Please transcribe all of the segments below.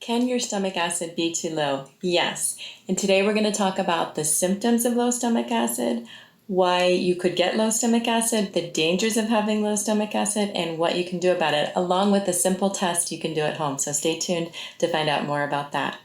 Can your stomach acid be too low? Yes. And today we're going to talk about the symptoms of low stomach acid, why you could get low stomach acid, the dangers of having low stomach acid, and what you can do about it, along with a simple test you can do at home. So stay tuned to find out more about that.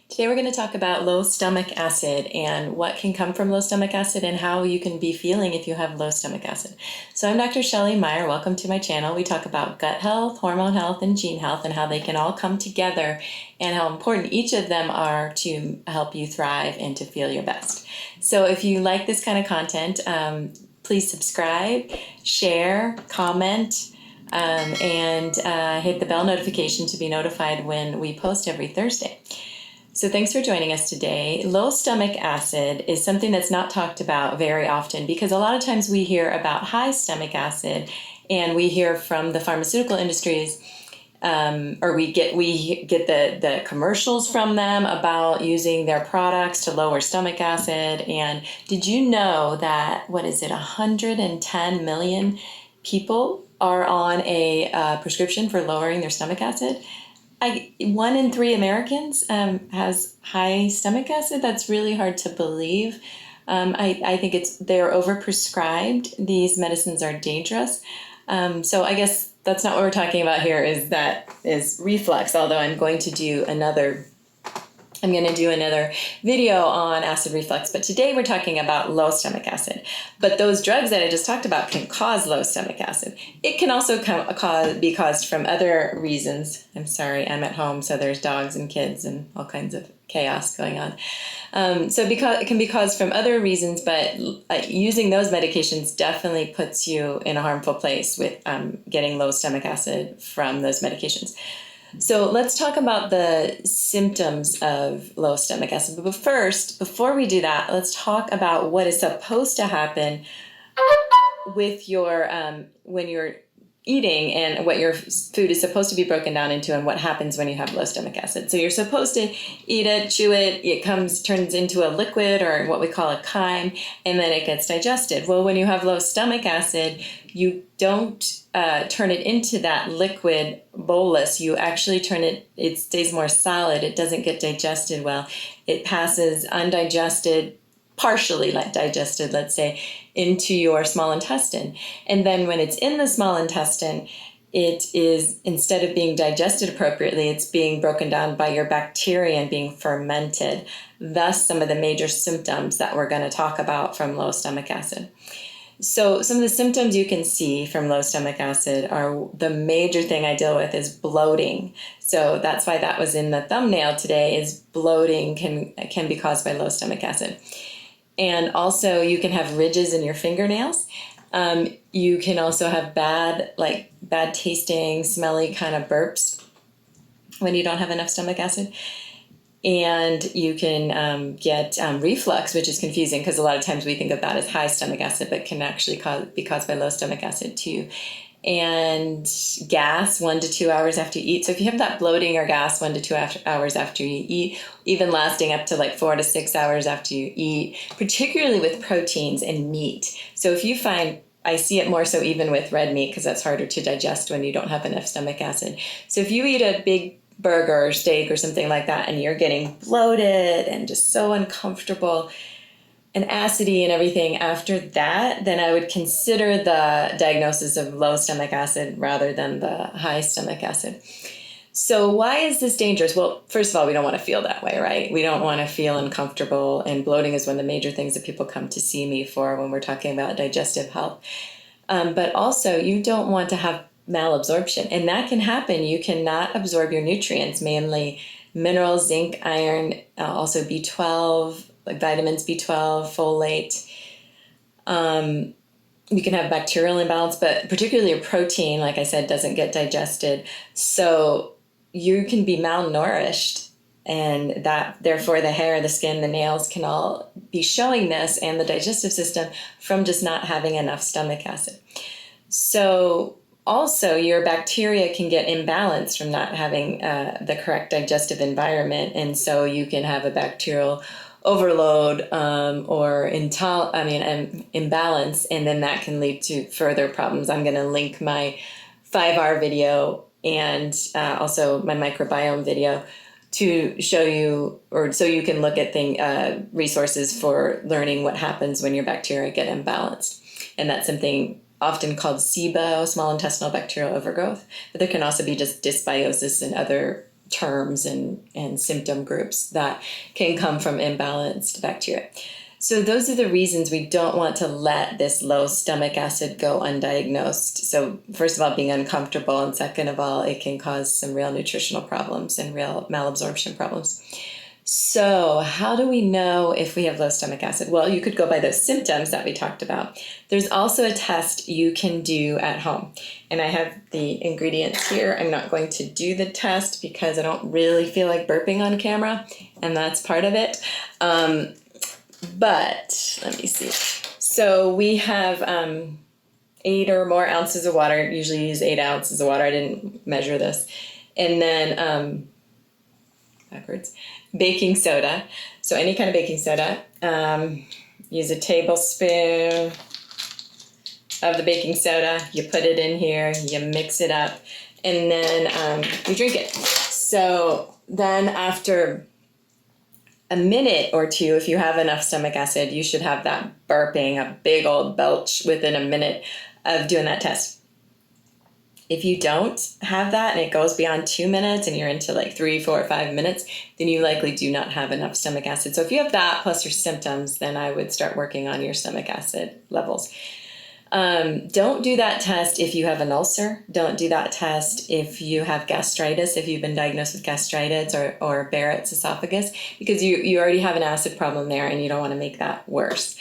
Today we're going to talk about low stomach acid and what can come from low stomach acid and how you can be feeling if you have low stomach acid. So I'm Dr. Shelley Meyer. Welcome to my channel. We talk about gut health, hormone health, and gene health and how they can all come together and how important each of them are to help you thrive and to feel your best. So if you like this kind of content, please subscribe, share, comment, and hit the bell notification to be notified when we post every Thursday. So thanks for joining us today. Low stomach acid is something that's not talked about very often because a lot of times we hear about high stomach acid and we hear from the pharmaceutical industries or we get the commercials from them about using their products to lower stomach acid. And did you know that, 110 million people are on a prescription for lowering their stomach acid? 1 in 3 Americans has high stomach acid. That's really hard to believe. I think they're overprescribed. These medicines are dangerous. So I guess that's not what we're talking about here. Is reflux. Although I'm going to do another video on acid reflux, but today we're talking about low stomach acid. But those drugs that I just talked about can cause low stomach acid. It can also be caused from other reasons. I'm sorry, I'm at home, so there's dogs and kids and all kinds of chaos going on. So because it can be caused from other reasons, but using those medications definitely puts you in a harmful place with getting low stomach acid from those medications. So let's talk about the symptoms of low stomach acid. But first, before we do that, let's talk about what is supposed to happen with your when you're eating and what your food is supposed to be broken down into and what happens when you have low stomach acid. So you're supposed to eat it, chew it, turns into a liquid or what we call a chyme, and then it gets digested. Well, when you have low stomach acid, you don't turn it into that liquid bolus. You actually it stays more solid. It doesn't get digested well. It passes undigested, partially digested, let's say, into your small intestine. And then when it's in the small intestine, it is, instead of being digested appropriately, it's being broken down by your bacteria and being fermented. Thus, some of the major symptoms that we're going to talk about from low stomach acid. So some of the symptoms you can see from low stomach acid are, the major thing I deal with is bloating. So that's why that was in the thumbnail today, is bloating can be caused by low stomach acid. And also you can have ridges in your fingernails. You can also have bad tasting, smelly kind of burps when you don't have enough stomach acid. And you can get reflux, which is confusing because a lot of times we think of that as high stomach acid, but can actually be caused by low stomach acid too. And gas 1 to 2 hours after you eat. So if you have that bloating or gas 1 to 2 hours after you eat, even lasting up to 4 to 6 hours after you eat, particularly with proteins and meat. So if you find, I see it more so even with red meat because that's harder to digest when you don't have enough stomach acid. So if you eat a big burger or steak or something like that and you're getting bloated and just so uncomfortable and acidy and everything after that, then I would consider the diagnosis of low stomach acid rather than the high stomach acid. So why is this dangerous? Well, first of all, we don't want to feel that way, right? We don't want to feel uncomfortable, and bloating is one of the major things that people come to see me for when we're talking about digestive health. But also, you don't want to have malabsorption, and that can happen. You cannot absorb your nutrients, mainly minerals, zinc, iron, also B12, like vitamins B12, folate. You can have bacterial imbalance, but particularly your protein, like I said, doesn't get digested. So you can be malnourished, and that therefore the hair, the skin, the nails can all be showing this, and the digestive system, from just not having enough stomach acid. So also, your bacteria can get imbalanced from not having the correct digestive environment, and so you can have a bacterial overload or imbalance, and then that can lead to further problems. I'm going to link my 5R video and also my microbiome video to show you, or so you can look at resources for learning what happens when your bacteria get imbalanced. And that's something often called SIBO, small intestinal bacterial overgrowth, but there can also be just dysbiosis and other terms and symptom groups that can come from imbalanced bacteria. So those are the reasons we don't want to let this low stomach acid go undiagnosed. So first of all, being uncomfortable, and second of all, it can cause some real nutritional problems and real malabsorption problems. So how do we know if we have low stomach acid? Well, you could go by those symptoms that we talked about. There's also a test you can do at home. And I have the ingredients here. I'm not going to do the test because I don't really feel like burping on camera, and that's part of it. But let me see. So we have 8 or more ounces of water. Usually use 8 ounces of water. I didn't measure this. And then baking soda. So any kind of baking soda. Use a tablespoon of the baking soda. You put it in here. You mix it up. And then you drink it. So then after a minute or two, if you have enough stomach acid, you should have that burping, a big old belch within a minute of doing that test. If you don't have that and it goes beyond 2 minutes and you're into like 3, 4, 5 minutes, then you likely do not have enough stomach acid. So if you have that plus your symptoms, then I would start working on your stomach acid levels. Don't do that test if you have an ulcer. Don't do that test if you have gastritis, if you've been diagnosed with gastritis or Barrett's esophagus, because you already have an acid problem there and you don't want to make that worse.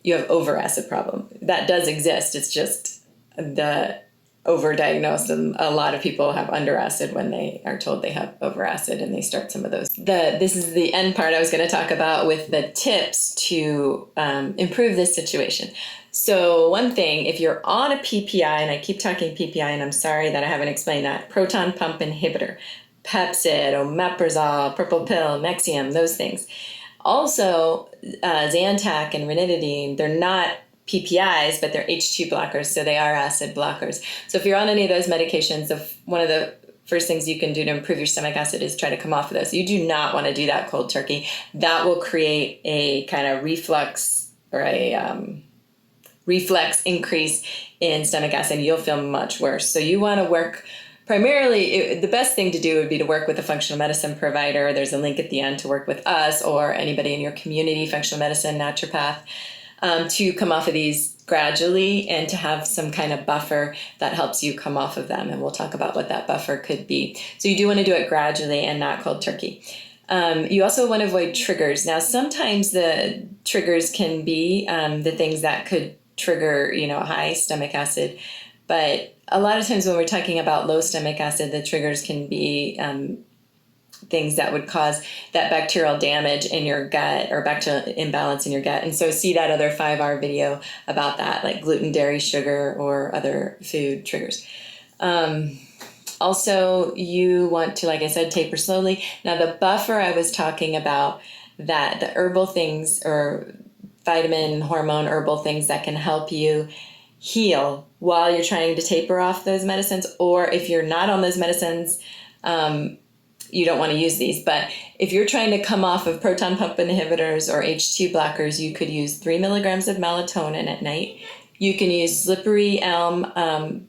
You have over-acid problem. That does exist. It's just the overdiagnosed, and a lot of people have under-acid when they are told they have over-acid, and they start some of those. This is the end part I was going to talk about with the tips to improve this situation. So one thing, if you're on a PPI, and I keep talking PPI, and I'm sorry that I haven't explained that, proton pump inhibitor, Pepcid, omeprazole, purple pill, Nexium, those things. Also, Zantac and ranitidine, they're not PPIs, but they're H2 blockers, so they are acid blockers. So if you're on any of those medications, one of the first things you can do to improve your stomach acid is try to come off of those. You do not want to do that cold turkey. That will create a kind of reflux or a reflex increase in stomach acid. You'll feel much worse. So you want to work primarily, the best thing to do would be to work with a functional medicine provider. There's a link at the end to work with us or anybody in your community, functional medicine, naturopath, to come off of these gradually and to have some kind of buffer that helps you come off of them. And we'll talk about what that buffer could be. So you do want to do it gradually and not cold turkey. You also want to avoid triggers. Now, sometimes the triggers can be the things that could trigger, high stomach acid. But a lot of times when we're talking about low stomach acid, the triggers can be things that would cause that bacterial damage in your gut or bacterial imbalance in your gut. And so see that other 5R video about that, like gluten, dairy, sugar, or other food triggers. Also, you want to, like I said, taper slowly. Now, the buffer I was talking about, that the herbal things or vitamin, hormone, herbal things that can help you heal while you're trying to taper off those medicines, or if you're not on those medicines, you don't want to use these. But if you're trying to come off of proton pump inhibitors or H2 blockers, you could use 3 milligrams of melatonin at night. You can use slippery elm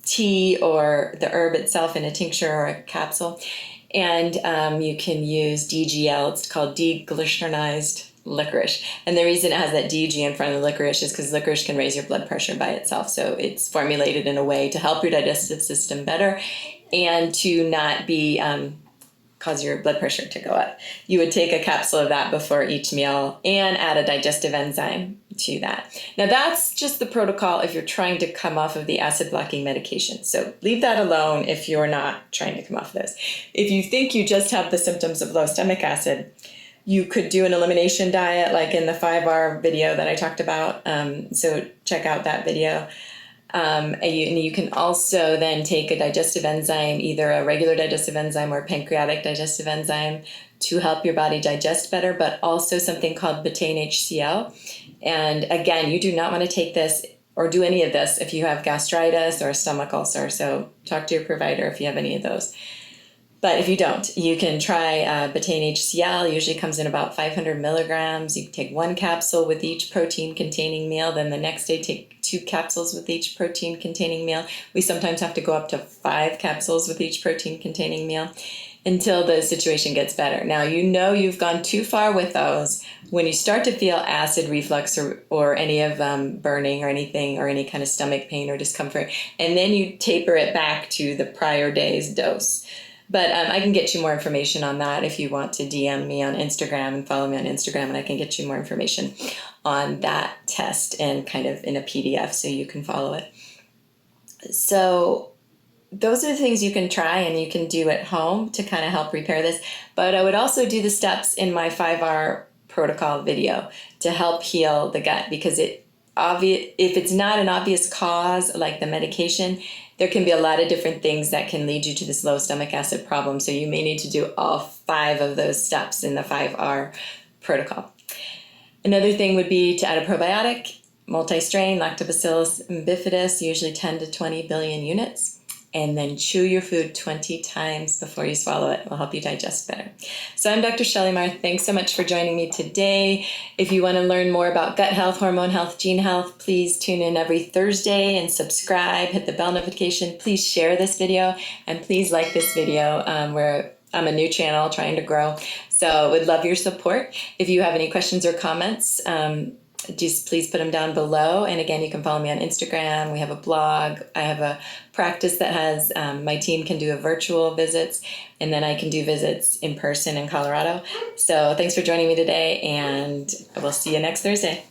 tea or the herb itself in a tincture or a capsule. And you can use DGL. It's called deglycerinized licorice. And the reason it has that DG in front of the licorice is because licorice can raise your blood pressure by itself. So it's formulated in a way to help your digestive system better and to not be cause your blood pressure to go up. You would take a capsule of that before each meal and add a digestive enzyme to that. Now that's just the protocol if you're trying to come off of the acid blocking medication. So leave that alone if you're not trying to come off of those. If you think you just have the symptoms of low stomach acid, you could do an elimination diet like in the 5R video that I talked about. So check out that video. And you can also then take a digestive enzyme, either a regular digestive enzyme or pancreatic digestive enzyme, to help your body digest better, but also something called betaine HCl. And again, you do not want to take this or do any of this if you have gastritis or a stomach ulcer. So talk to your provider if you have any of those. But if you don't, you can try betaine HCl. Usually comes in about 500 milligrams. You can take 1 capsule with each protein-containing meal. Then the next day, take 2 capsules with each protein-containing meal. We sometimes have to go up to 5 capsules with each protein-containing meal until the situation gets better. Now, you know you've gone too far with those when you start to feel acid reflux or any of burning or anything or any kind of stomach pain or discomfort. And then you taper it back to the prior day's dose. But I can get you more information on that if you want to DM me on Instagram and follow me on Instagram, and I can get you more information on that test and kind of in a PDF so you can follow it. So those are the things you can try and you can do at home to kind of help repair this. But I would also do the steps in my 5R protocol video to help heal the gut, because if it's not an obvious cause like the medication, there can be a lot of different things that can lead you to this low stomach acid problem. So you may need to do all 5 of those steps in the 5R protocol. Another thing would be to add a probiotic, multi-strain, Lactobacillus bifidus, usually 10 to 20 billion units. And then chew your food 20 times before you swallow it. It will help you digest better. So I'm Dr. Shelley Marr. Thanks so much for joining me today. If you want to learn more about gut health, hormone health, gene health, please tune in every Thursday and subscribe, hit the bell notification. Please share this video and please like this video where I'm a new channel trying to grow. So would love your support. If you have any questions or comments, just please put them down below. And again, you can follow me on Instagram. We have a blog. I have a practice that has, my team can do a virtual visits, and then I can do visits in person in Colorado. So thanks for joining me today, and we'll see you next Thursday.